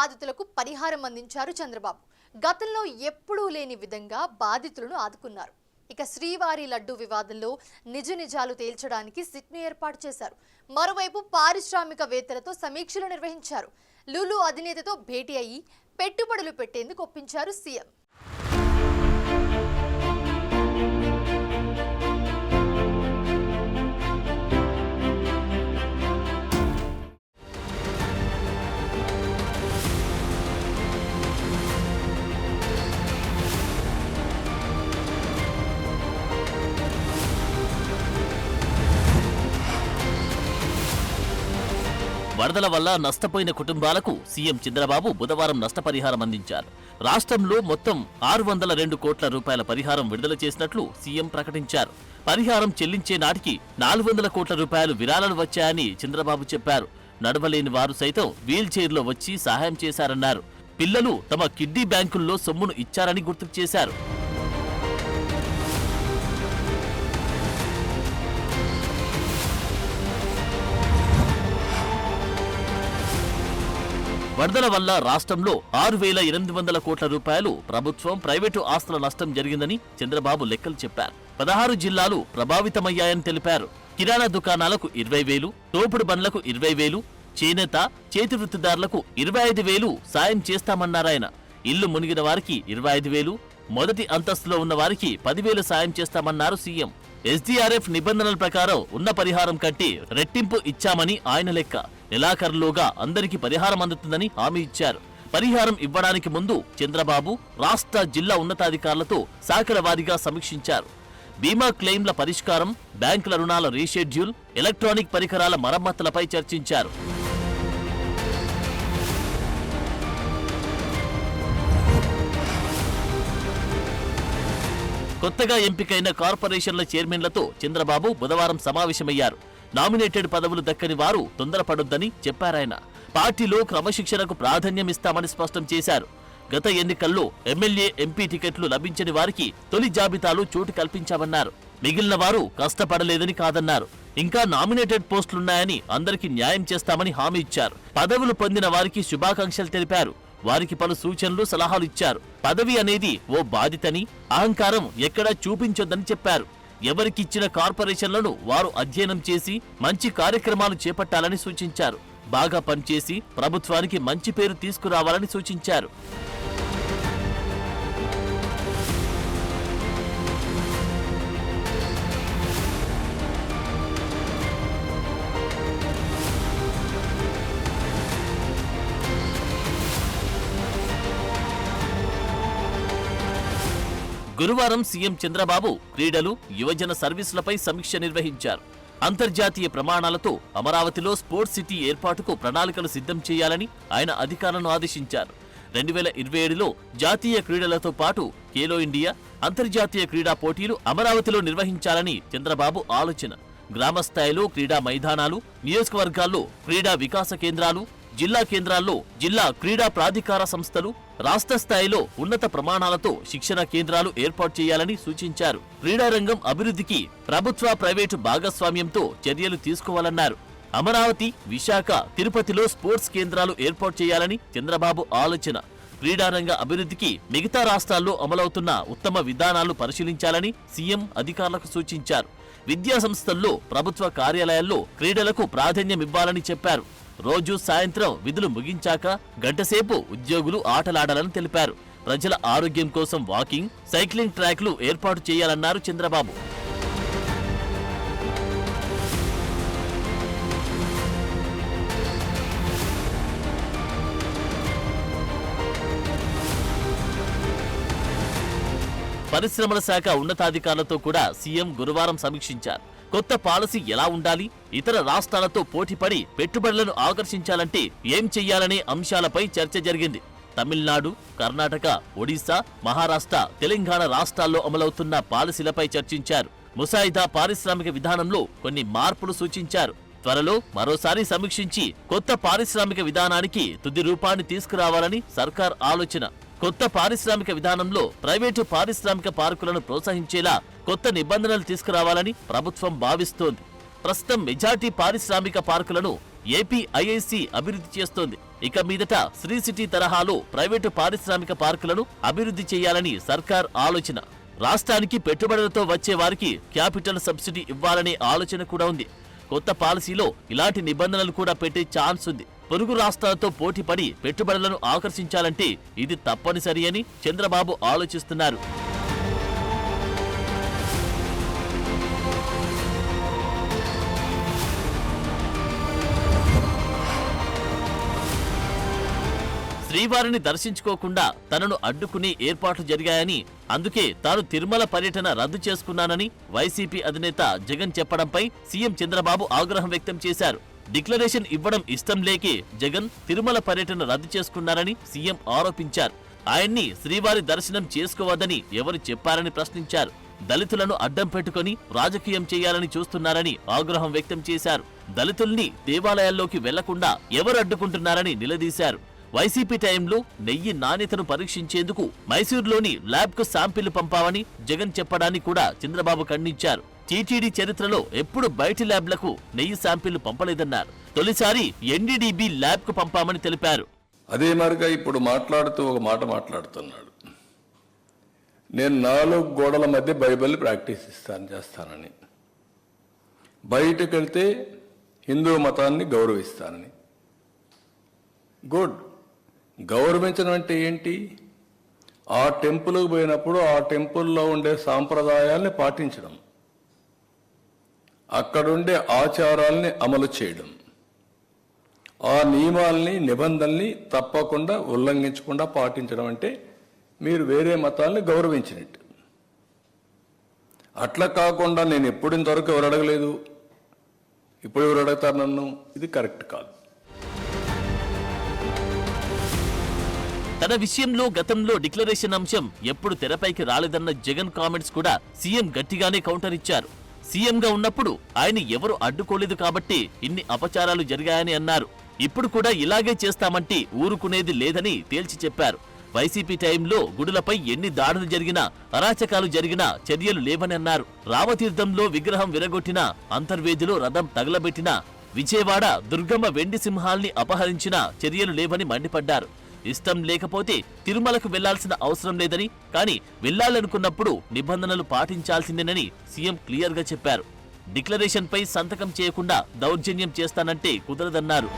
బాధితులకు పరిహారం అందించారు చంద్రబాబు. గతంలో ఎప్పుడూ లేని విధంగా బాధితులను ఆదుకున్నారు. ఇక శ్రీవారి లడ్డు వివాదంలో నిజాలు తేల్చడానికి సిట్ను ఏర్పాటు చేశారు. మరోవైపు పారిశ్రామికవేత్తలతో సమీక్షలు నిర్వహించారు. లులు అధినేతతో భేటీ అయ్యి పెట్టుబడులు పెట్టేందుకు ఒప్పించారు సీఎం. వరదల వల్ల నష్టపోయిన కుటుంబాలకు సీఎం చంద్రబాబు బుధవారం నష్టపరిహారం అందించారు. రాష్ట్రంలో మొత్తం 602 కోట్ల రూపాయల పరిహారం విడుదల చేసినట్లు సీఎం ప్రకటించారు. పరిహారం చెల్లించే నాటికి 400 కోట్ల రూపాయలు విరాళాలు వచ్చాయని చంద్రబాబు చెప్పారు. నడవలేని వారు సైతం వీల్ చైర్లో వచ్చి సహాయం చేశారన్నారు. పిల్లలు తమ కిడ్నీ బ్యాంకుల్లో సొమ్మును ఇచ్చారని గుర్తుకు చేశారు. వరదల వల్ల రాష్ట్రంలో 6,800 కోట్ల రూపాయలు ప్రభుత్వం, ప్రైవేటు ఆస్తుల నష్టం జరిగిందని చంద్రబాబు లెక్కలు చెప్పారు. 16 జిల్లాలు ప్రభావితమయ్యాయని తెలిపారు. కిరాణా దుకాణాలకు 20,000, తోపుడు బండ్లకు 20,000, చేనేత, చేతి వృత్తిదారులకు 25,000 సాయం చేస్తామన్నారాయన. ఇల్లు మునిగిన వారికి 25,000, మొదటి అంతస్తులో ఉన్న వారికి 10,000 సాయం చేస్తామన్నారు సీఎం. ఎస్డీఆర్ఎఫ్ నిబంధనల ప్రకారం ఉన్న పరిహారం కంటే రెట్టింపు ఇచ్చామని ఆయన లెక్క. నెలాఖరులోగా అందరికీ పరిహారం అందుతుందని హామీ ఇచ్చారు. పరిహారం ఇవ్వడానికి ముందు చంద్రబాబు రాష్ట్ర, జిల్లా ఉన్నతాధికారులతో శాఖల వారీగా సమీక్షించారు. బీమా క్లెయిమ్ల పరిష్కారం, బ్యాంకుల రుణాల రీషెడ్యూల్, ఎలక్ట్రానిక్ పరికరాల మరమ్మతులపై చర్చించారు. కొత్తగా ఎంపికైన కార్పొరేషన్ల చైర్మన్లతో చంద్రబాబు బుధవారం సమావేశమయ్యారు. నామినేటెడ్ పదవులు దక్కని వారు తొందరపడొద్దని చెప్పారాయన. పార్టీలో క్రమశిక్షణకు ప్రాధాన్యమిస్తామని స్పష్టం చేశారు. గత ఎన్నికల్లో ఎమ్మెల్యే, ఎంపీ టికెట్లు లభించని వారికి తొలి జాబితాలో చోటు కల్పించామన్నారు. మిగిలిన వారు కష్టపడలేదని కాదన్నారు. ఇంకా నామినేటెడ్ పోస్టులున్నాయని అందరికీ న్యాయం చేస్తామని హామీ ఇచ్చారు. పదవులు పొందిన వారికి శుభాకాంక్షలు తెలిపారు. వారికి పలు సూచనలు, సలహాలు ఇచ్చారు. పదవి అనేది ఓ బాధ్యతని, అహంకారం ఎక్కడా చూపించొద్దని చెప్పారు. ఎవరికిచ్చిన కార్పొరేషన్లను వారు అధ్యయనం చేసి మంచి కార్యక్రమాలు చేపట్టాలని సూచించారు. బాగా పనిచేసి ప్రభుత్వానికి మంచి పేరు తీసుకురావాలని సూచించారు. గురువారం సీఎం చంద్రబాబు క్రీడలు, యువజన సర్వీసులపై సమీక్ష నిర్వహించారు. అంతర్జాతీయ ప్రమాణాలతో అమరావతిలో స్పోర్ట్స్ సిటీ ఏర్పాటుకు ప్రణాళికలు సిద్ధం చేయాలని ఆయన అధికారులను ఆదేశించారు. 2027లో జాతీయ క్రీడలతో పాటు ఖేలో ఇండియా, అంతర్జాతీయ క్రీడా పోటీలు అమరావతిలో నిర్వహించాలని చంద్రబాబు ఆలోచన. గ్రామస్థాయిలో క్రీడా మైదానాలు, నియోజకవర్గాల్లో క్రీడా వికాస కేంద్రాలు, జిల్లా కేంద్రాల్లో జిల్లా క్రీడా ప్రాధికార సంస్థలు, రాష్ట్ర స్థాయిలో ఉన్నత ప్రమాణాలతో శిక్షణ కేంద్రాలు ఏర్పాటు చేయాలని సూచించారు. క్రీడారంగం అభివృద్ధికి ప్రభుత్వ, ప్రైవేటు భాగస్వామ్యంతో చర్యలు తీసుకోవాలన్నారు. అమరావతి, విశాఖ, తిరుపతిలో స్పోర్ట్స్ కేంద్రాలు ఏర్పాటు చేయాలని చంద్రబాబు ఆలోచన. క్రీడారంగ అభివృద్ధికి మిగతా రాష్ట్రాల్లో అమలవుతున్న ఉత్తమ విధానాలు పరిశీలించాలని సీఎం అధికారులకు సూచించారు. విద్యా సంస్థల్లో, ప్రభుత్వ కార్యాలయాల్లో క్రీడలకు ప్రాధాన్యమివ్వాలని చెప్పారు. రోజు సాయంత్రం విధులు ముగించాక గంటసేపు ఉద్యోగులు ఆటలాడాలని తెలిపారు. ప్రజల ఆరోగ్యం కోసం వాకింగ్, సైక్లింగ్ ట్రాక్లు ఏర్పాటు చేయాలన్నారు చంద్రబాబు. పరిశ్రమల శాఖ ఉన్నతాధికారులతో కూడా సీఎం గురువారం సమీక్షించారు. కొత్త పాలసీ ఎలా ఉండాలి, ఇతర రాష్ట్రాలతో పోటీపడి పెట్టుబడులను ఆకర్షించాలంటే ఏం చెయ్యాలనే అంశాలపై చర్చ జరిగింది. తమిళనాడు, కర్ణాటక, ఒడిశా, మహారాష్ట్ర, తెలంగాణ రాష్ట్రాల్లో అమలవుతున్న పాలసీలపై చర్చించారు. ముసాయిదా పారిశ్రామిక విధానంలో కొన్ని మార్పులు సూచించారు. త్వరలో మరోసారి సమీక్షించి కొత్త పారిశ్రామిక విధానానికి తుది రూపాన్ని తీసుకురావాలని సర్కార్ ఆలోచన. కొత్త పారిశ్రామిక విధానంలో ప్రైవేటు పారిశ్రామిక పార్కులను ప్రోత్సహించేలా కొత్త నిబంధనలు తీసుకురావాలని ప్రభుత్వం భావిస్తోంది. ప్రస్తుతం మెజార్టీ పారిశ్రామిక పార్కులను ఏపీ ఐఐసి అభివృద్ధి చేస్తోంది. ఇక మీదట శ్రీ సిటీ తరహాలో ప్రైవేటు పారిశ్రామిక పార్కులను అభివృద్ధి చేయాలని సర్కార్ ఆలోచన. రాష్ట్రానికి పెట్టుబడులతో వచ్చే వారికి క్యాపిటల్ సబ్సిడీ ఇవ్వాలనే ఆలోచన కూడా ఉంది. కొత్త పాలసీలో ఇలాంటి నిబంధనలు కూడా పెట్టే ఛాన్స్ ఉంది. పొరుగు రాష్ట్రాలతో పోటీపడి పెట్టుబడులను ఆకర్షించాలంటే ఇది తప్పనిసరి అని చంద్రబాబు ఆలోచిస్తున్నారు. శ్రీవారిని దర్శించుకోకుండా తనను అడ్డుకునే ఏర్పాట్లు జరిగాయని, అందుకే తాను తిరుమల పర్యటన రద్దు చేసుకున్నానని వైసీపీ అధినేత జగన్ చెప్పడంపై సీఎం చంద్రబాబు ఆగ్రహం వ్యక్తం చేశారు. డిక్లరేషన్ ఇవ్వడం ఇష్టం లేకే జగన్ తిరుమల పర్యటన రద్దు చేసుకున్నారని సీఎం ఆరోపించారు. ఆయన్ని శ్రీవారి దర్శనం చేసుకోవద్దని ఎవరు చెప్పారని ప్రశ్నించారు. దళితులను అడ్డం పెట్టుకుని రాజకీయం చేయాలని చూస్తున్నారని ఆగ్రహం వ్యక్తం చేశారు. దళితుల్ని దేవాలయాల్లోకి వెళ్లకుండా ఎవరు అడ్డుకుంటున్నారని నిలదీశారు. వైసీపీ టైంలో నెయ్యి నాణ్యతను పరీక్షించేందుకు మైసూరులోని ల్యాబ్ కు శాంపిల్ పంపామని జగన్ చెప్పడాన్ని కూడా చంద్రబాబు ఖండించారు. టీటీడీ చరిత్రలో ఎప్పుడు బయటి ల్యాబ్లకు నెయ్యి శాంపిల్ పంపలేదన్నారు. తొలిసారి ఎన్డీడీబీ ల్యాబ్ కు పంపామని తెలిపారు. అదే మరిగా ఇప్పుడు మాట్లాడుతూ ఒక మాట మాట్లాడుతున్నాడు. నేను 4 గోడల మధ్య బైబిల్ ప్రాక్టీస్ చేస్తానని, బయటకు వెళ్తే హిందూ మతాన్ని గౌరవిస్తానని. గుడ్. గౌరవించడం అంటే ఏంటి? ఆ టెంపుల్కి పోయినప్పుడు ఆ టెంపుల్లో ఉండే సాంప్రదాయాల్ని పాటించడం, అక్కడుండే ఆచారాల్ని అమలు చేయడం, ఆ నియమాల్ని నిబంధనల్ని తప్పకుండా ఉల్లంఘించకుండా పాటించడం అంటే మీరు వేరే మతాల్ని గౌరవించినట్టు. అట్లా కాకుండా నేను ఎప్పుడు ఇంతవరకు ఎవరు అడగలేదు, ఇప్పుడు ఎవరు అడుగుతారు నన్ను, ఇది కరెక్ట్ కాదు. తన విషయంలో గతంలో డిక్లరేషన్ అంశం ఎప్పుడు తెరపైకి రాలేదన్న జగన్ కామెంట్స్ కూడా సీఎం గట్టిగానే కౌంటర్ ఇచ్చారు. సీఎంగా ఉన్నప్పుడు ఆయన ఎవరు అడ్డుకోలేదు కాబట్టి ఇన్ని అపచారాలు జరిగాయని అన్నారు. ఇప్పుడు కూడా ఇలాగే చేస్తామంటే ఊరుకునేది లేదని తేల్చి చెప్పారు. వైసీపీ టైంలో గుడులపై ఎన్ని దాడులు జరిగినా, అరాచకాలు జరిగినా చర్యలు లేవని అన్నారు. రామతీర్థంలో విగ్రహం విరగొట్టినా, అంతర్వేదిలో రథం తగలబెట్టినా, విజయవాడ దుర్గమ్మ వెండి సింహాల్ని అపహరించినా చర్యలు లేవని మండిపడ్డారు. ఇష్టం లేకపోతే తిరుమలకు వెళ్లాల్సిన అవసరం లేదని, కానీ వెళ్లాలనుకున్నప్పుడు నిబంధనలు పాటించాల్సిందేనని సీఎం క్లియర్ గా చెప్పారు. డిక్లరేషన్ పై సంతకం చేయకుండా దౌర్జన్యం చేస్తానంటే కుదరదన్నారు.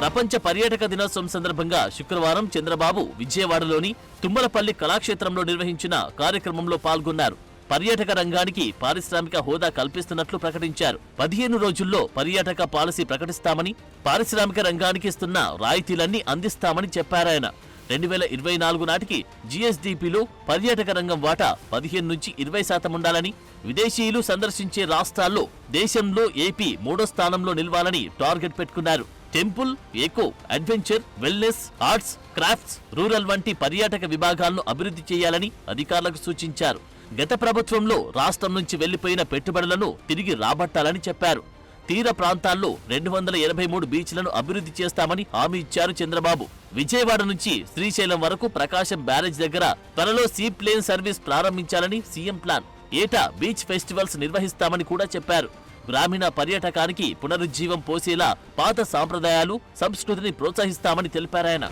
ప్రపంచ పర్యాటక దినోత్సవం సందర్భంగా శుక్రవారం చంద్రబాబు విజయవాడలోని తుమ్మలపల్లి కళాక్షేత్రంలో నిర్వహించిన కార్యక్రమంలో పాల్గొన్నారు. పర్యాటక రంగానికి పారిశ్రామిక హోదా కల్పిస్తున్నట్లు ప్రకటించారు. 15 రోజుల్లో పర్యాటక పాలసీ ప్రకటిస్తామని, పారిశ్రామిక రంగానికి ఇస్తున్న రాయితీలన్నీ అందిస్తామని చెప్పారాయన. 2024 నాటికి జీఎస్డీపీలో పర్యాటక రంగం వాటా 15 నుంచి 20% ఉండాలని, విదేశీయులు సందర్శించే రాష్ట్రాల్లో దేశంలో ఏపీ 3వ స్థానంలో నిలవాలని టార్గెట్ పెట్టుకున్నారు. Temple, eco, adventure, wellness, arts, crafts, rural వంటి పర్యాటక విభాగాలను అభివృద్ధి చేయాలని అధికారులకు సూచించారు. గత ప్రభుత్వంలో రాష్ట్రం నుంచి వెళ్లిపోయిన పెట్టుబడులను తిరిగి రాబట్టాలని చెప్పారు. తీర ప్రాంతాల్లో 283 బీచ్లను అభివృద్ధి చేస్తామని హామీ ఇచ్చారు చంద్రబాబు. విజయవాడ నుంచి శ్రీశైలం వరకు ప్రకాశం బ్యారేజ్ దగ్గర త్వరలో సీ ప్లేన్ సర్వీస్ ప్రారంభించాలని సీఎం ప్లాన్. ఏటా బీచ్ ఫెస్టివల్స్ నిర్వహిస్తామని కూడా చెప్పారు. గ్రామీణ పర్యాటకానికి పునరుజ్జీవం పోసేలా పాత సాంప్రదాయాలు, సంస్కృతిని ప్రోత్సహిస్తామని తెలిపారాయన.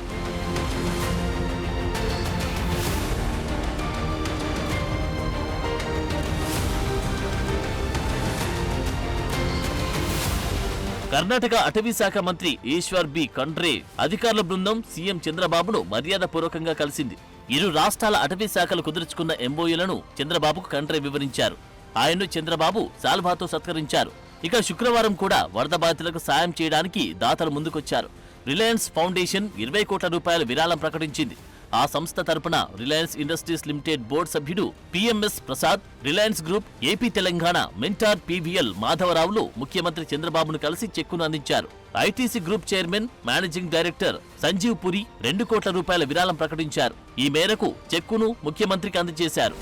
కర్ణాటక అటవీ శాఖ మంత్రి ఈశ్వర్ బి ఖండ్రే అధికారుల బృందం సీఎం చంద్రబాబును మర్యాదపూర్వకంగా కలిసింది. ఇరు రాష్ట్రాల అటవీ శాఖలు కుదుర్చుకున్న ఎంఓయూలను చంద్రబాబుకు ఖండ్రే వివరించారు. ఆయన్ను చంద్రబాబు శాల్వాతో సత్కరించారు. ఇక శుక్రవారం కూడా వరద బాధితులకు సాయం చేయడానికి దాతలు ముందుకొచ్చారు. రిలయన్స్ ఫౌండేషన్ 20 కోట్ల రూపాయల విరాళం ప్రకటించింది. ఆ సంస్థ తరపున రిలయన్స్ ఇండస్ట్రీస్ లిమిటెడ్ బోర్డు సభ్యుడు PMS Prasad, Reliance group AP Telangana mentor PVL మాధవరావులు ముఖ్యమంత్రి చంద్రబాబును కలిసి చెక్కును అందించారు. ITC group chairman, managing director Sanjiv Puri 2 కోట్ల రూపాయల విరాళం ప్రకటించారు. ఈ మేరకు చెక్కును ముఖ్యమంత్రికి అందజేశారు.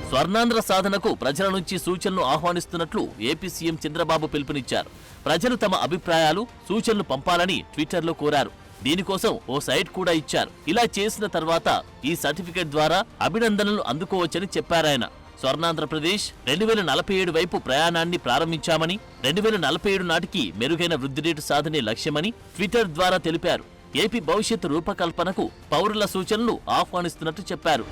స్వర్ణాంధ్ర సాధనకు ప్రజల నుంచి సూచనలు ఆహ్వానిస్తున్నట్లు ఏపీ సీఎం చంద్రబాబు పిలుపునిచ్చారు. ప్రజలు తమ అభిప్రాయాలు, సూచనలు పంపాలని ట్విట్టర్లో కోరారు. దీనికోసం ఓ సైట్ కూడా ఇచ్చారు. ఇలా చేసిన తర్వాత ఈ సర్టిఫికెట్ ద్వారా అభినందనలు అందుకోవచ్చని చెప్పారాయన. స్వర్ణాంధ్రప్రదేశ్ 2047 వైపు ప్రయాణాన్ని ప్రారంభించామని, 2047 నాటికి మెరుగైన వృద్ధి రేటు సాధనే లక్ష్యమని ట్విట్టర్ ద్వారా తెలిపారు. ఏపీ భవిష్యత్తు రూపకల్పనకు పౌరుల సూచనలు ఆహ్వానిస్తున్నట్టు చెప్పారు.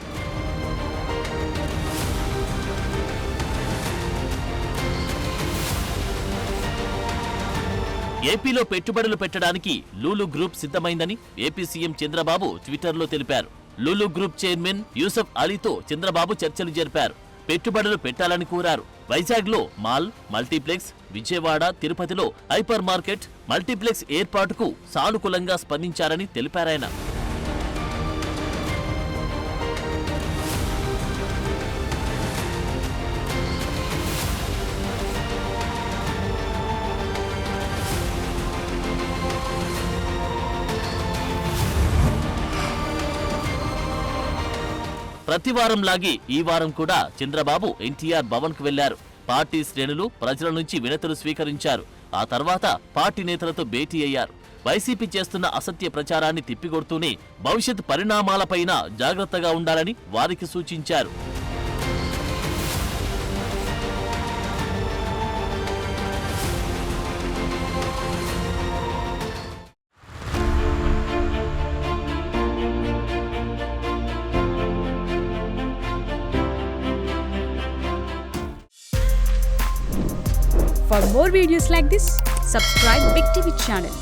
ఏపీలో పెట్టుబడులు పెట్టడానికి లూలు గ్రూప్ సిద్ధమైందని ఏపీ సీఎం చంద్రబాబు ట్విట్టర్లో తెలిపారు. లూలు గ్రూప్ చైర్మన్ యూసఫ్ అలీతో చంద్రబాబు చర్చలు జరిపారు. పెట్టుబడులు పెట్టాలని కోరారు. వైజాగ్లో మాల్, మల్టీప్లెక్స్, విజయవాడ, తిరుపతిలో హైపర్ మార్కెట్, మల్టీప్లెక్స్ ఏర్పాటుకు సానుకూలంగా స్పందించారని తెలిపారాయన. ప్రతి వారంలాగే ఈ వారం కూడా చంద్రబాబు ఎన్టీఆర్ భవన్ కు వెళ్లారు. పార్టీ శ్రేణులు ప్రజల నుంచి వినతులు స్వీకరించారు. ఆ తర్వాత పార్టీ నేతలతో భేటీ అయ్యారు. వైసీపీ చేస్తున్న అసత్య ప్రచారాన్ని తిప్పికొడుతూనే భవిష్యత్ పరిణామాలపైన జాగ్రత్తగా ఉండాలని వారికి సూచించారు. For more videos like this, subscribe Big TV channel.